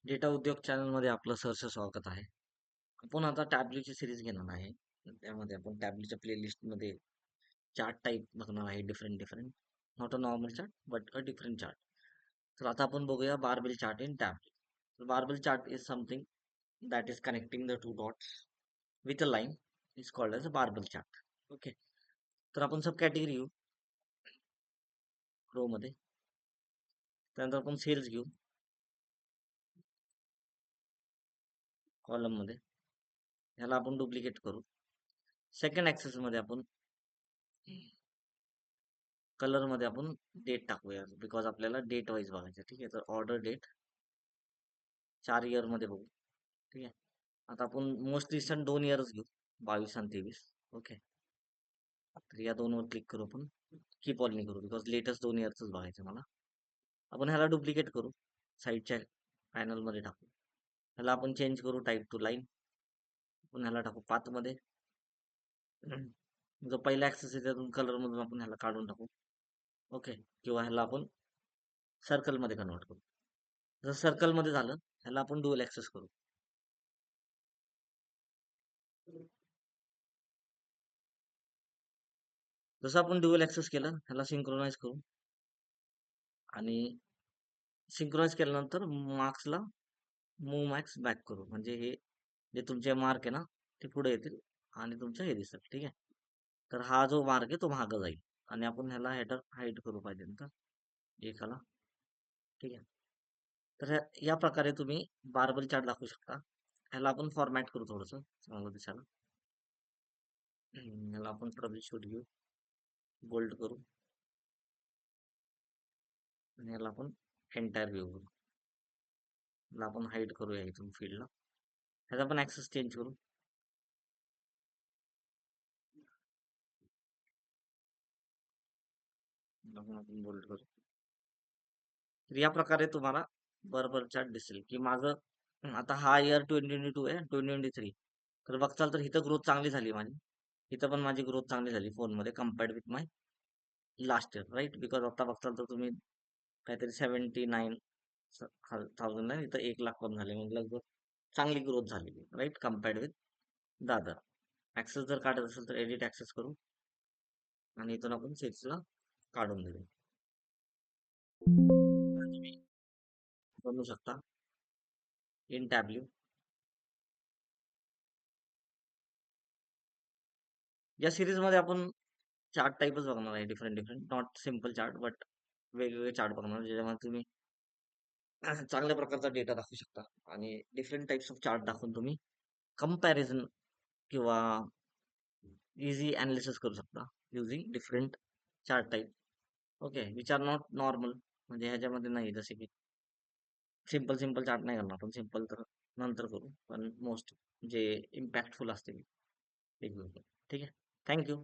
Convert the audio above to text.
Data उद्योग चॅनलमध्ये आपलं सहर्ष स्वागत आहे. आपण आता टॅब्लूची सिरीज घेणार आहे. त्यामध्ये आपण टॅब्लूच्या प्लेलिस्टमध्ये चार्ट टाईप बघणार आहे, different different. Not a normal chart but a different chart. तर आता आपण बघूया barbell chart in Tableau. Barbell chart is something that is connecting the two dots with a line is called as a barbell chart. Okay. तर आपण सब category घेऊ row मध्ये. त्यानंतर आपण सेल्स घेऊ कॉलम मध्ये. ह्याला आपण डुप्लिकेट करू. सेकंड ऍक्सेस मध्ये आपण कलर मध्ये आपण डेट टाकूया, बिकॉज आपल्याला डेट वाईज बघायचं. ठीक आहे, तर ऑर्डर डेट 4 इयर मध्ये बघू. ठीक आहे. आता आपण मोस्ट रिसेंट 2 इयर्स घेऊ, 22 आणि 23. ओके. तर या दोनवर क्लिक करू आपण. कीप ऑल नाही करू, बिकॉज लेटेस्ट 2 इयर्सच बघायचं मला. आपण ह्याला डुप्लिकेट करू, साईडच्या पॅनल मध्ये टाकू. ह्याला आपण चेंज करू टाईप टू लाईन. आपण ह्याला टाकू पाथ मध्ये. जो पहिला ऍक्सेस आहे त्यातून कलर मधून आपण ह्याला काढून टाकू. ओके. किंवा ह्याला आपण सर्कल मध्ये कन्वर्ट करू. जर सर्कल मध्ये झालं, ह्याला आपण डुअल ऍक्सेस करू. जसं आपण ड्युअल ऍक्सेस केलं, ह्याला सिंक्रोनाइज करू. आणि सिंक्रोनाइज केल्यानंतर मार्क्सला मूव मॅक्स बॅक करू. म्हणजे हे जे तुमचे मार्क आहे ना, ते पुढे येतील आणि तुमचं हे दिसेल. ठीक आहे. तर हा जो मार्क आहे तो मागं जाईल. आणि आपण ह्याला हेडर हाईड करू पाहिजे तर एकाला. ठीक आहे. तर या प्रकारे तुम्ही बारबल चार्ट दाखवू शकता. ह्याला आपण फॉर्मॅट करू थोडंसं चांगलं दिसायला. ह्याला आपण ट्रबल शूट घेऊ, बोल्ड करू आणि ह्याला आपण एंटायर व्ह्यू करू. ह्याला आपण हाईड करूया इथून फील्डला. ह्याचा पण ऍक्सेस चेंज करू. आपण बोल्ड करू. तर या प्रकारे तुम्हाला बरोबर चार्ट दिसेल की माझं आता हा इयर 2022 आहे, 2023. तर बघताल तर इथं ग्रोथ चांगली झाली माझी. इथं पण माझी ग्रोथ चांगली झाली फोनमध्ये compared with my last year, right. Because आता बघताल तर तुम्ही काहीतरी 79,000 आहे, इथं 1 लाख पण झाले. म्हणजे लगभग चांगली ग्रोथ झाली, right, compared with Dadar. Access जर काढत असेल तर एडिट ऍक्सेस करू आणि इथून आपण सेल्सला काढून देऊ. तुम्ही बनवू शकता इन टॅब्ल्यू. या सिरीज मध्ये आपण चार्ट टाईपच बघणार आहे, different different, not simple chart but वेगवेगळे चार्ट बघणार ज्याच्यामध्ये तुम्ही चांगल्या प्रकारचा डेटा दाखवू शकता आणि डिफरंट टाइप्स ऑफ चार्ट दाखवून तुम्ही कंपॅरिझन किंवा इझी अनालिसिस करू शकता using different chart type. Okay, which are not normal. म्हणजे ह्याच्यामध्ये नाही, जसे की सिम्पल सिम्पल चार्ट नाही करणार आपण. सिम्पल तर नंतर करू, पण मोस्ट जे इम्पॅक्टफुल असतील वेगवेगळे. ठीक आहे. थँक्यू.